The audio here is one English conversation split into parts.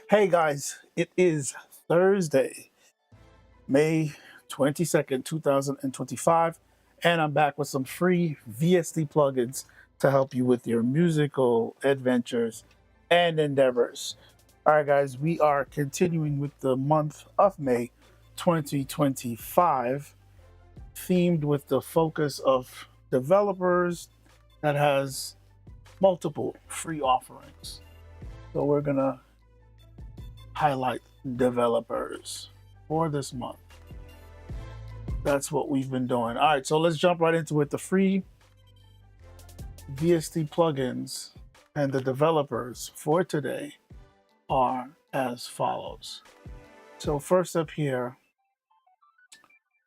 Hey guys, it is Thursday, May 22nd, 2025, and I'm back with some free VST plugins to help you with your musical adventures and endeavors. All right, guys, we are continuing with the month of May 2025, themed with the focus of developers that has multiple free offerings. So we're gonna highlight developers for this month. That's what we've been doing. All right, so let's jump right into it. The free VST plugins and the developers for today are as follows. So first up here,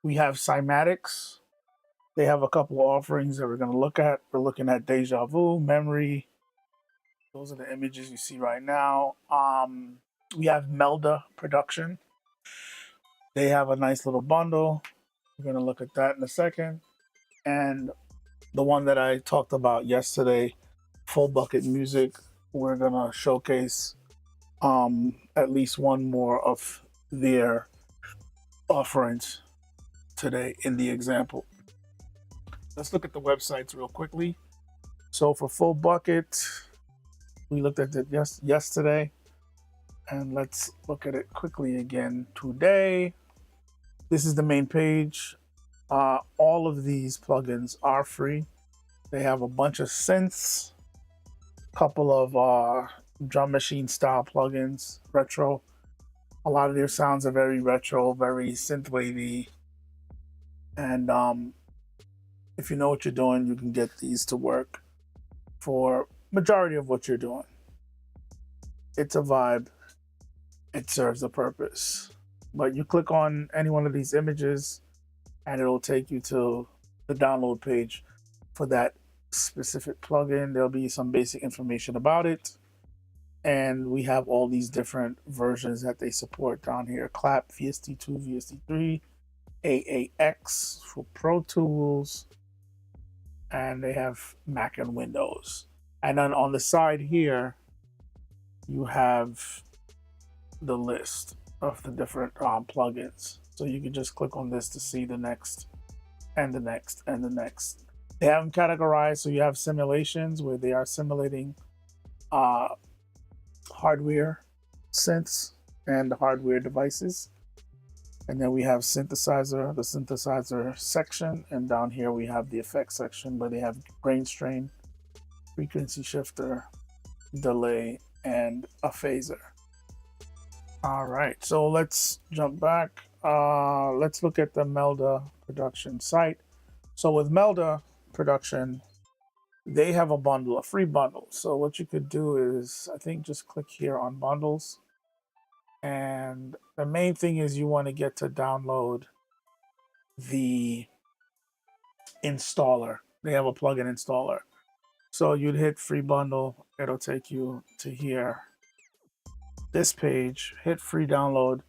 we have Cymatics. They have a couple of offerings that we're going to look at. We're looking at Deja Vu, Memory. Those are the images you see right now. We have MeldaProduction. They have a nice little bundle. We're going to look at that in a second. And the one that I talked about yesterday, Full Bucket Music, we're going to showcase at least one more of their offerings today in the example. Let's look at the websites real quickly. So for Full Bucket, we looked at it yesterday. And let's look at it quickly again today. This is the main page. All of these plugins are free. They have a bunch of synths, a couple of drum machine style plugins, retro. A lot of their sounds are very retro, very synthwavy. And if you know what you're doing, you can get these to work for majority of what you're doing. It's a vibe. It serves a purpose. But you click on any one of these images and it'll take you to the download page for that specific plugin. There'll be some basic information about it. And we have all these different versions that they support down here. Clap, VST2, VST3, AAX for Pro Tools. And they have Mac and Windows. And then on the side here, you have the list of the different plugins. So you can just click on this to see the next and the next and the next. They have them categorized, so you have simulations where they are simulating hardware synths and hardware devices. And then we have synthesizer, the synthesizer section, and down here we have the effects section where they have grain strain, frequency shifter, delay, and a phaser. All right, so let's jump back. Let's look at the MeldaProduction site. So with MeldaProduction, they have a bundle, a free bundle. So what you could do is, I think, just click here on bundles. And the main thing is you want to get to download the installer. They have a plugin installer. So you'd hit free bundle. It'll take you to here. This page, hit free download.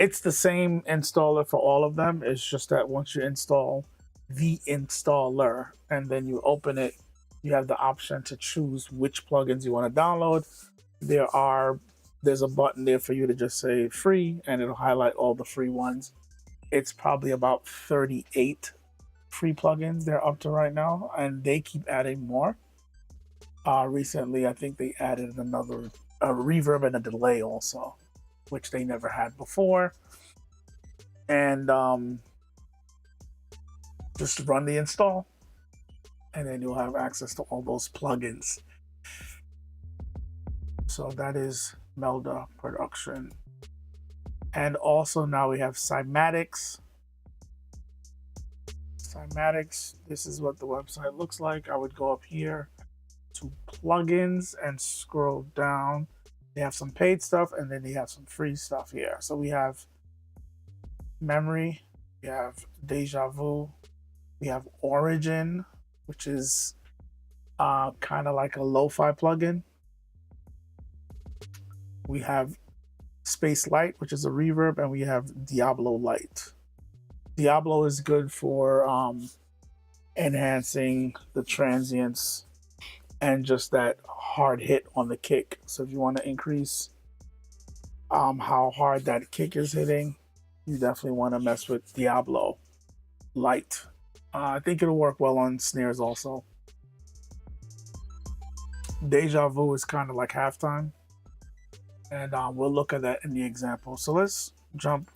It's the same installer for all of them. It's just that once you install the installer and then you open it, you have the option to choose which plugins you want to download. There's a button there for you to just say free and it'll highlight all the free ones. It's probably about 38 free plugins they're up to right now, and they keep adding more. Recently, I think they added a reverb and a delay also, which they never had before. And just run the install and then you'll have access to all those plugins. So that is MeldaProduction. And also now we have Cymatics. Cymatics, this is what the website looks like. I would go up here to plugins and scroll down. They have some paid stuff and then they have some free stuff here. So we have Memory, we have Deja Vu, we have Origin, which is kind of like a lo-fi plugin. We have Space Light, which is a reverb, and we have Diablo Light. Diablo is good for enhancing the transients and just that hard hit on the kick. So if you want to increase how hard that kick is hitting, you definitely want to mess with Diablo Light. I think it'll work well on snares also. Deja Vu is kind of like halftime, and we'll look at that in the example. So let's jump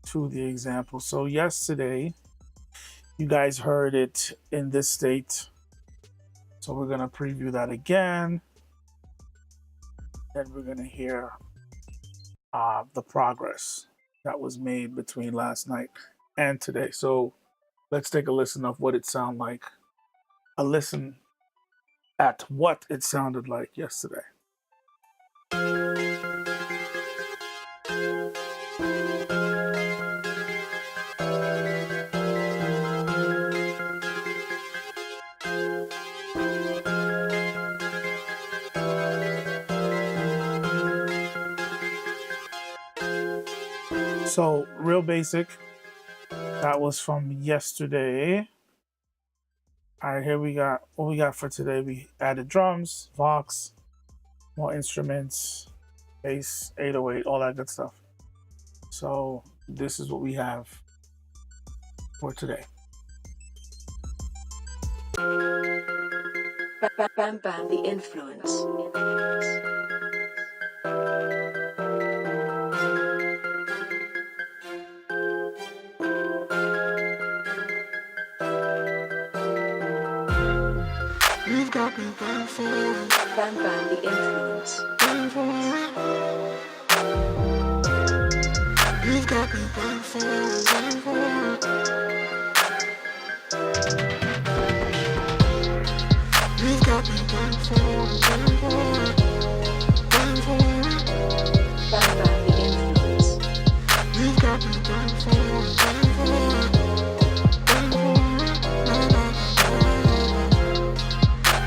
to the example. So yesterday, you guys heard it in this state. So we're gonna preview that again. And we're gonna hear the progress that was made between last night and today. So let's take a listen of what it sounded like. A listen at what it sounded like yesterday. So real basic. That was from yesterday. All right, here we got what we got for today. We added drums, Vox, more instruments, bass, 808, all that good stuff. So this is what we have for today. Bam Bam the Influence. You've got me going forward. Bam Bam the Influence. Going forward. You've got me going forward. Going forward. You've got me going forward. Going forward. Going forward. Bam Bam the Influence. You've got me going forward. Going forward. Going forward.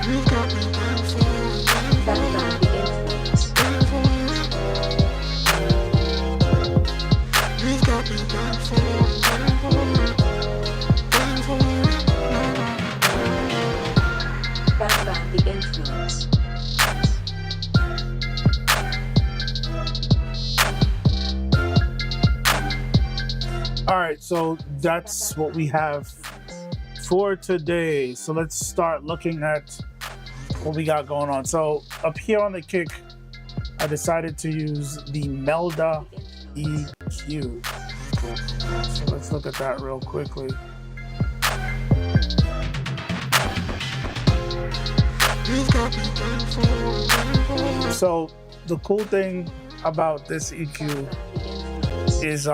You've got me going forward. Going Bam forward. Bam the Influence. Going forward. You've got me going forward. Going forward. Going forward. Bam Bam the Influence. All right, so that's what we have for today. So let's start looking at what we got going on. So up here on the kick, I decided to use the Melda EQ. So let's look at that real quickly. You've got me going forward. Going forward. So the cool thing about this EQ is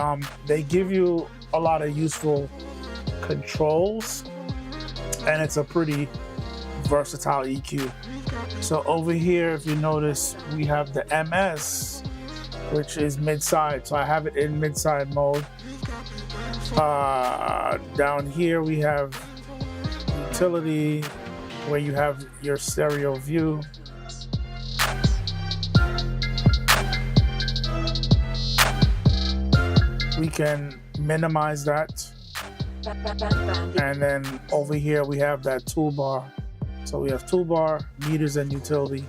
they give you a lot of useful controls, and it's a pretty versatile EQ. So over here, if you notice, we have the MS, which is mid-side. So I have it in mid-side mode. Down here we have utility, where you have your stereo view. We can minimize that. Bam Bam Bam the And then over here we have that toolbar. So we have toolbar, meters, and utility.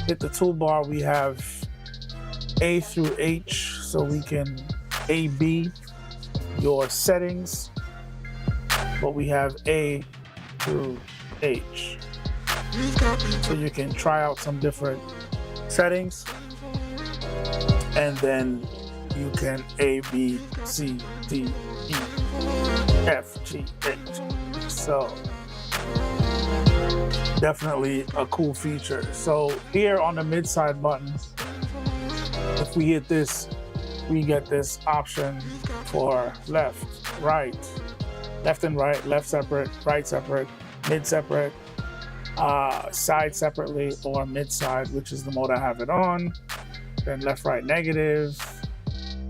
Hit the toolbar, we have A through H, so we can A-B your settings, but we have A through H. You've got me So you can try out some different settings, and then you can A, B, C, D, E, F, G, H. So definitely a cool feature. So here on the mid-side button, if we hit this, we get this option for left, right, left and right, left separate, right separate, mid separate, side separately, or mid side, which is the mode I have it on. Then left, right, negative,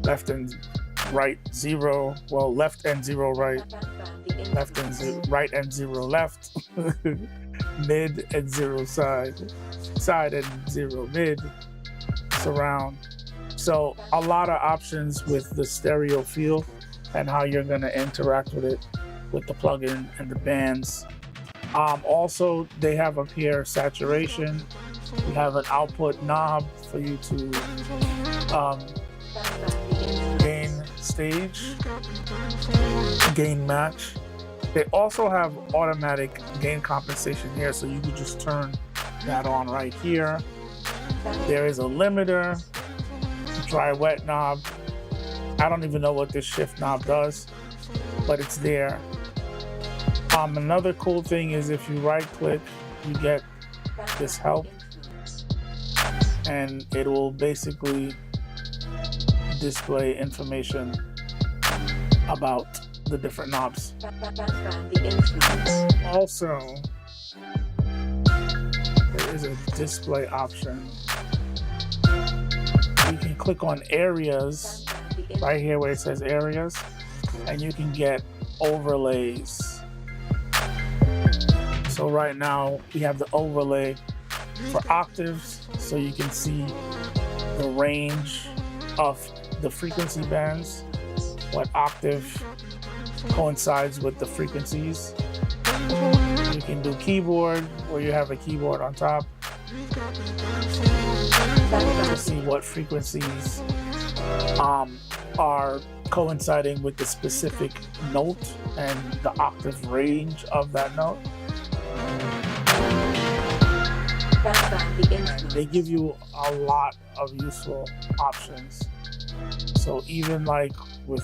left and right, 0. Well, left and 0, right, left and right and 0, left, mid and 0, side, side and 0, mid, surround. So a lot of options with the stereo feel and how you're going to interact with it with the plugin and the bands. Also, they have up here saturation. You have an output knob for you to gain stage, gain match. They also have automatic gain compensation here, so you can just turn that on right here. There is a limiter, dry wet knob. I don't even know what this shift knob does, but it's there. Another cool thing is if you right click, you get this help, and it will basically display information about the different knobs. Also, there is a display option. You can click on areas right here where it says areas, and you can get overlays. So right now we have the overlay for octaves, so you can see the range of the frequency bands, what octave coincides with the frequencies. You can do keyboard, where you have a keyboard on top to see what frequencies are coinciding with the specific note and the octave range of that note. And they give you a lot of useful options. So even like with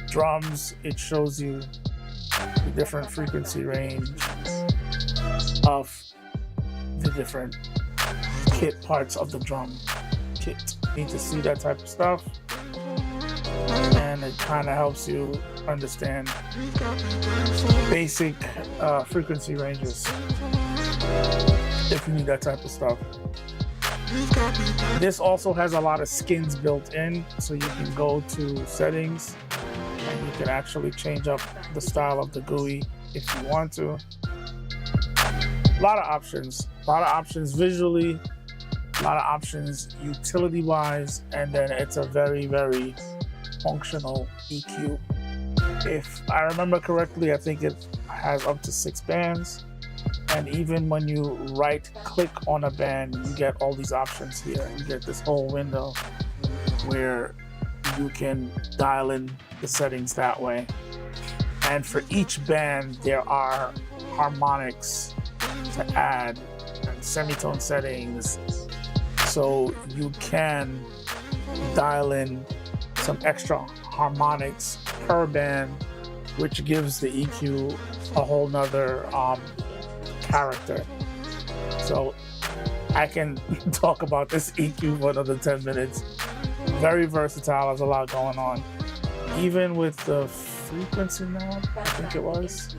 drums, it shows you the different frequency range of the different kit parts of the drum kit. You need to see that type of stuff, and it kind of helps you understand basic frequency ranges if you need that type of stuff. This also has a lot of skins built in, so you can go to settings and you can actually change up the style of the GUI if you want to. A lot of options visually, a lot of options utility wise, and then it's a very, very functional EQ. If I remember correctly, I think it has up to 6 bands. And even when you right click on a band, you get all these options here. You get this whole window where you can dial in the settings that way. And for each band, there are harmonics to add and semitone settings. So you can dial in some extra harmonics per band, which gives the EQ a whole nother character. So I can talk about this EQ for another 10 minutes. Very versatile, has a lot going on. Even with the frequency knob, I think it was.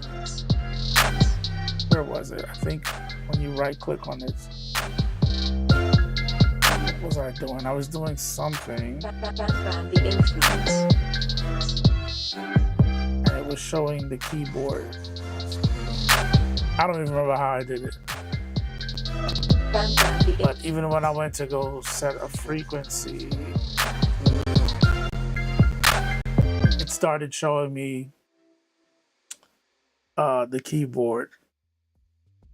Where was it? I think when you right click on it. What was I doing? I was doing something. And it was showing the keyboard. I don't even remember how I did it. But even when I went to go set a frequency, it started showing me the keyboard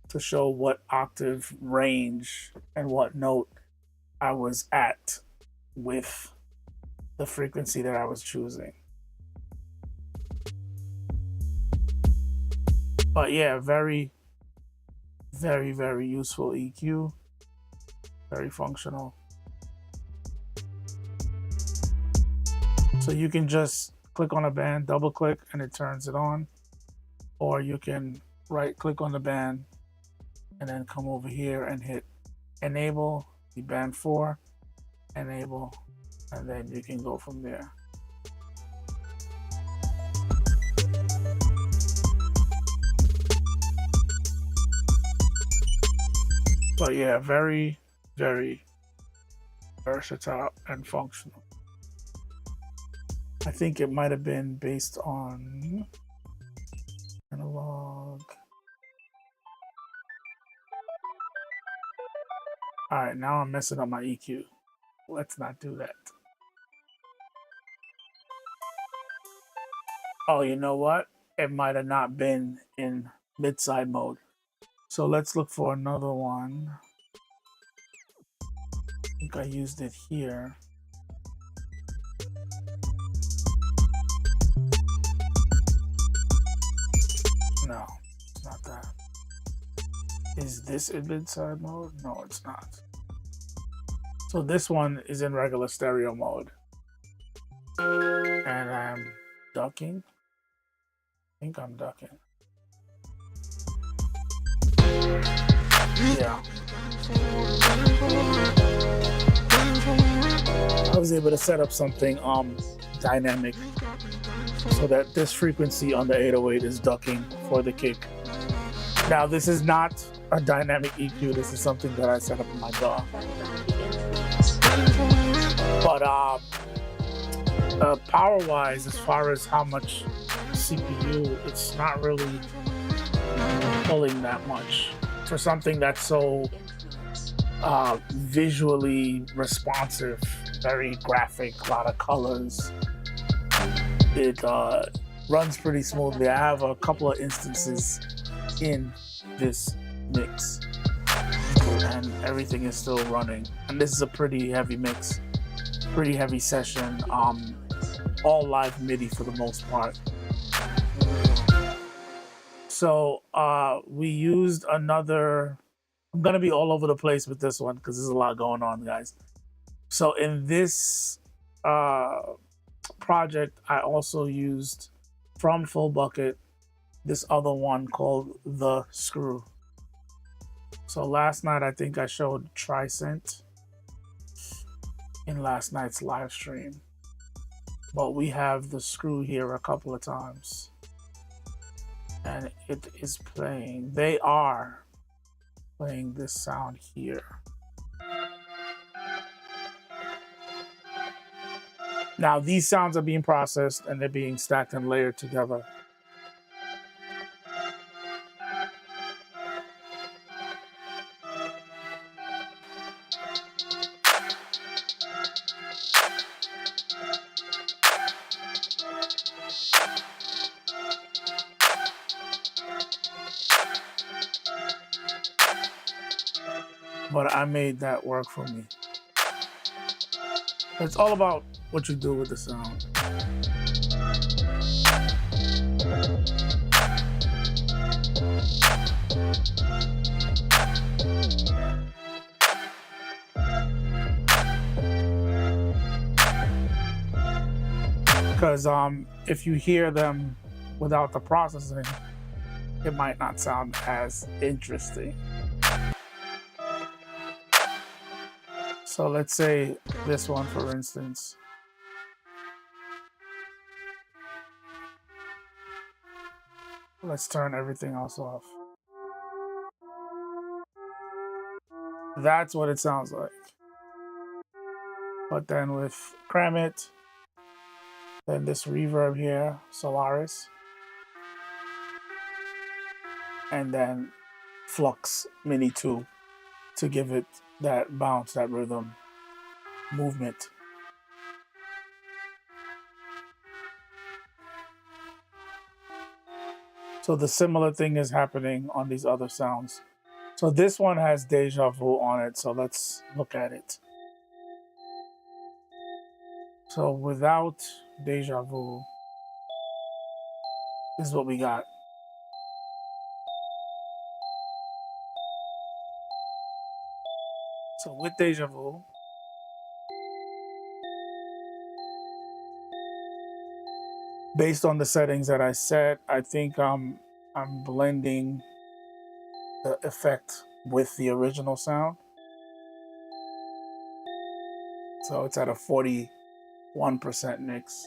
to show what octave range and what note I was at with the frequency that I was choosing. But yeah, very, very, very useful EQ. Very functional. So you can just click on a band, double click, and it turns it on. Or you can right click on the band and then come over here and hit enable the band 4, enable and then you can go from there. But yeah, very, very versatile and functional. I think it might have been based on analog. All right, now I'm messing up my EQ. Let's not do that. Oh, you know what? It might have not been in mid-side mode. So let's look for another one. I think I used it here. No, it's not that. Is this in mid-side mode? No, it's not. So this one is in regular stereo mode. And I'm ducking. I think I'm ducking. Yeah. I was able to set up something dynamic so that this frequency on the 808 is ducking for the kick. Now this is not a dynamic EQ, this is something that I set up in my DAW. But power-wise, as far as how much CPU, it's not really pulling that much for something that's so visually responsive, very graphic, a lot of colors. It runs pretty smoothly. I have a couple of instances in this mix and everything is still running. And this is a pretty heavy mix, pretty heavy session, all live MIDI for the most part. So we used another, I'm gonna be all over the place with this one because there's a lot going on, guys. So in this project, I also used from Full Bucket this other one called The Screw. So last night, I think I showed Tricent in last night's live stream. But we have The Screw here a couple of times. And it is playing, they are playing this sound here. Now these sounds are being processed and they're being stacked and layered together. But I made that work for me. It's all about what you do with the sound. Because if you hear them without the processing, it might not sound as interesting. So let's say this one, for instance. Let's turn everything else off. That's what it sounds like. But then with Cram It, then this reverb here, Solaris, and then Flux Mini 2 to give it that bounce, that rhythm, movement. So the similar thing is happening on these other sounds. So this one has Deja Vu on it, so let's look at it. So without Deja Vu, this is what we got. So with Deja Vu, based on the settings that I set, I think I'm blending the effect with the original sound. So it's at a 40 1% mix.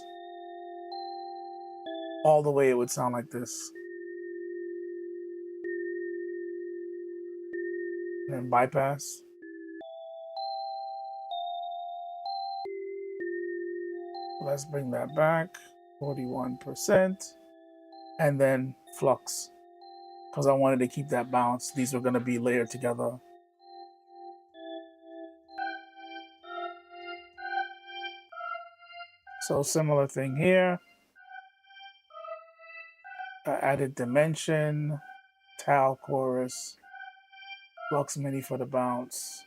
All the way it would sound like this. And then bypass. Let's bring that back. 41%. And then flux. Because I wanted to keep that bounce. These are going to be layered together. So similar thing here. Added dimension, tal chorus, flux midi for the bounce.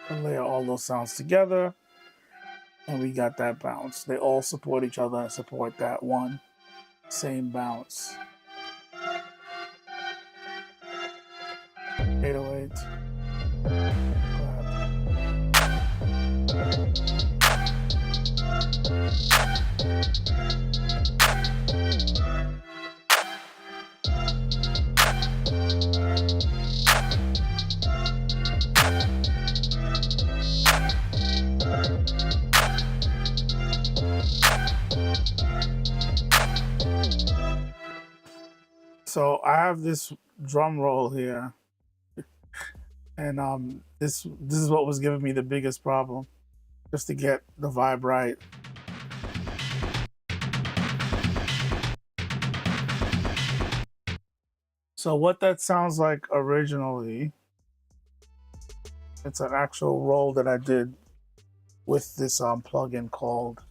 And layer all those sounds together. And we got that bounce. They all support each other and support that one same bounce. 808. So I have this drum roll here, and this is what was giving me the biggest problem, just to get the vibe right. So what that sounds like originally, it's an actual roll that I did with this plugin called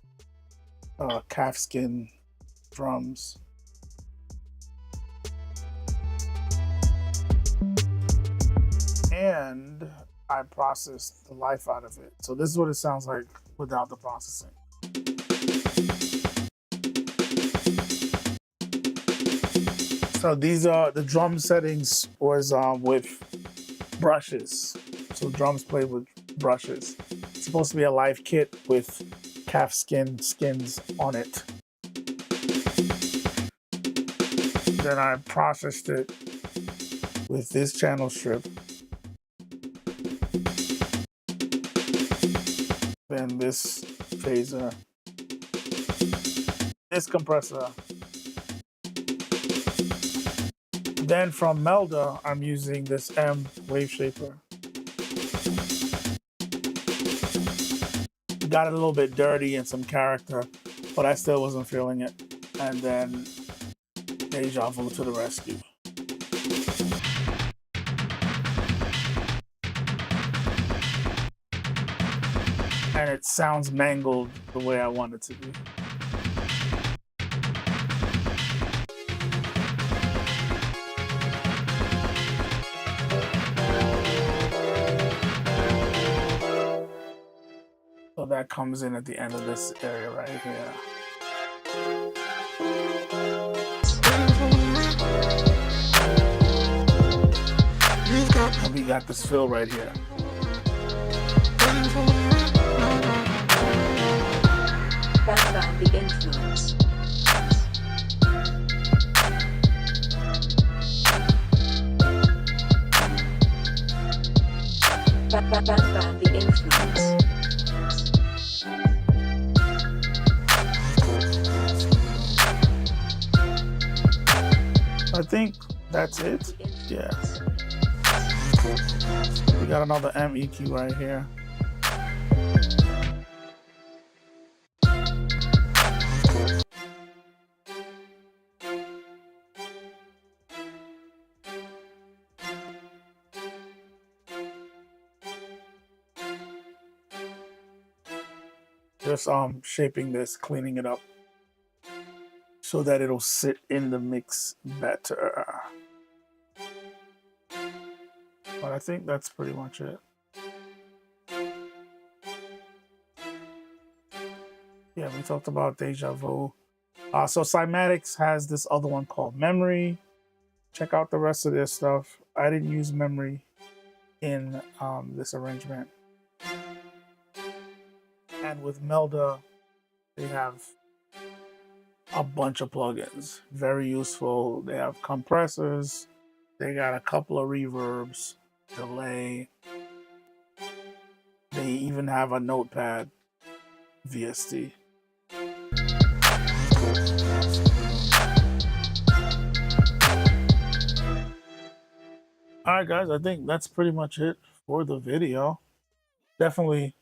Calfskin Drums. And I processed the life out of it. So this is what it sounds like without the processing. So these are the drum settings was with brushes. So drums played with brushes. It's supposed to be a live kit with calfskin skins on it. Then I processed it with this channel strip. Then this phaser, this compressor. Then from Melda, I'm using this M wave shaper. Got it a little bit dirty and some character, but I still wasn't feeling it. And then Deja Vu to the rescue. And it sounds mangled the way I want it to be. So that comes in at the end of this area right here. And we got this fill right here. Background the influence. Background the influence. I think that's it. Yeah. We got another M EQ right here. Just shaping this, cleaning it up so that it'll sit in the mix better. But I think that's pretty much it. Yeah, we talked about Deja Vu. So Cymatics has this other one called Memory. Check out the rest of their stuff. I didn't use Memory in this arrangement. And with Melda, they have a bunch of plugins. Very useful. They have compressors, They got a couple of reverbs, delay. They even have a notepad, VST. All right, guys, I think that's pretty much it for the video. Definitely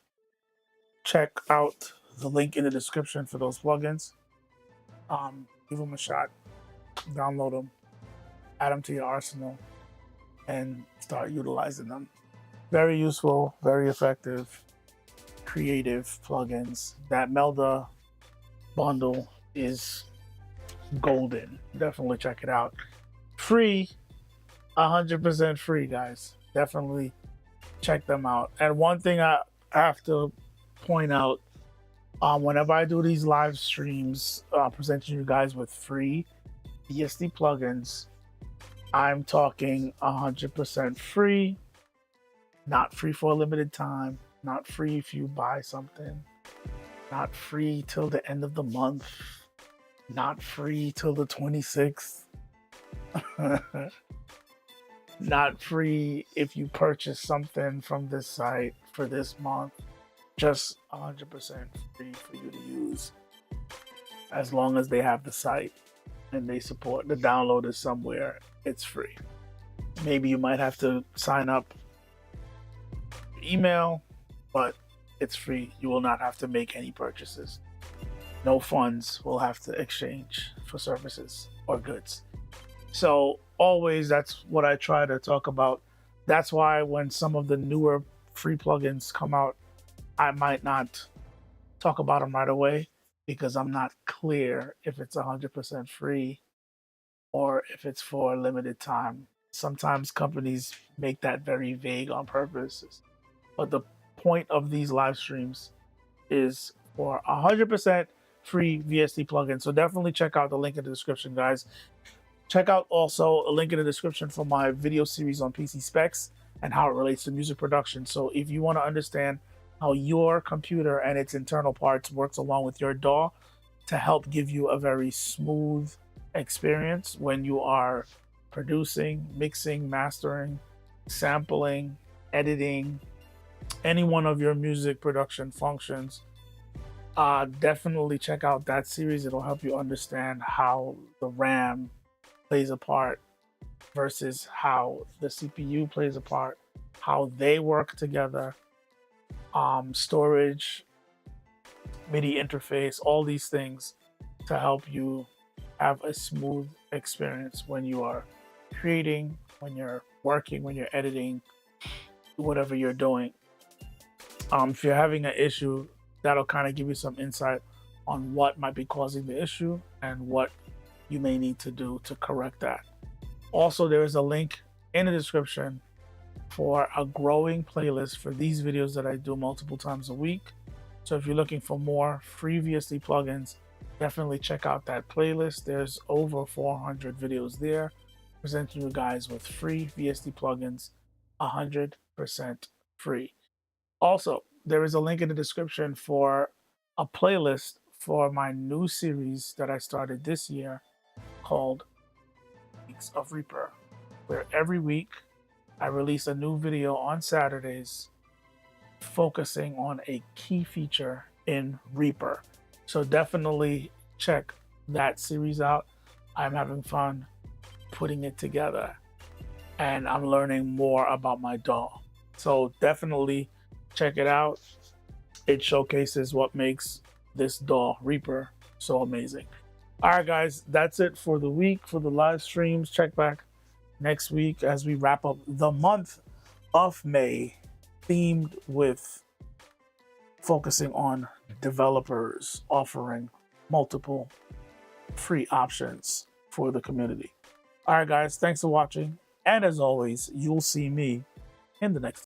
check out the link in the description for those plugins. Give them a shot, download them, add them to your arsenal, and start utilizing them. Very useful, very effective, creative plugins. That Melda bundle is golden. Definitely check it out. Free, 100% free, guys. Definitely check them out. And one thing I have to point out, whenever I do these live streams presenting you guys with free VST plugins, I'm talking 100% free, not free for a limited time, not free if you buy something, not free till the end of the month, not free till the 26th, not free if you purchase something from this site for this month. Just 100% free for you to use as long as they have the site and they support the download is somewhere. It's free. Maybe you might have to sign up email, but it's free. You will not have to make any purchases. No funds will have to exchange for services or goods. So always, that's what I try to talk about. That's why when some of the newer free plugins come out, I might not talk about them right away because I'm not clear if it's 100% free or if it's for a limited time. Sometimes companies make that very vague on purpose. But the point of these live streams is for 100% free VST plugin. So definitely check out the link in the description, guys. Check out also a link in the description for my video series on PC specs and how it relates to music production. So if you want to understand how your computer and its internal parts works along with your DAW to help give you a very smooth experience when you are producing, mixing, mastering, sampling, editing, any one of your music production functions, definitely check out that series. It'll help you understand how the RAM plays a part versus how the CPU plays a part, how they work together, storage, MIDI interface, all these things to help you have a smooth experience when you are creating, when you're working, when you're editing, whatever you're doing. If you're having an issue, that'll kind of give you some insight on what might be causing the issue and what you may need to do to correct that. Also, there is a link in the description for a growing playlist for these videos that I do multiple times a week. So if you're looking for more free VST plugins, definitely check out that playlist. There's over 400 videos there presenting you guys with free VST plugins, 100% free. Also, there is a link in the description for a playlist for my new series that I started this year called Weeks of Reaper, where every week I release a new video on Saturdays focusing on a key feature in Reaper. So definitely check that series out. I'm having fun putting it together and I'm learning more about my DAW. So definitely check it out. It showcases what makes this DAW Reaper so amazing. All right, guys, that's it for the week, for the live streams. Check back next week as we wrap up the month of May, themed with focusing on developers offering multiple free options for the community. All right, guys, thanks for watching. And as always, you'll see me in the next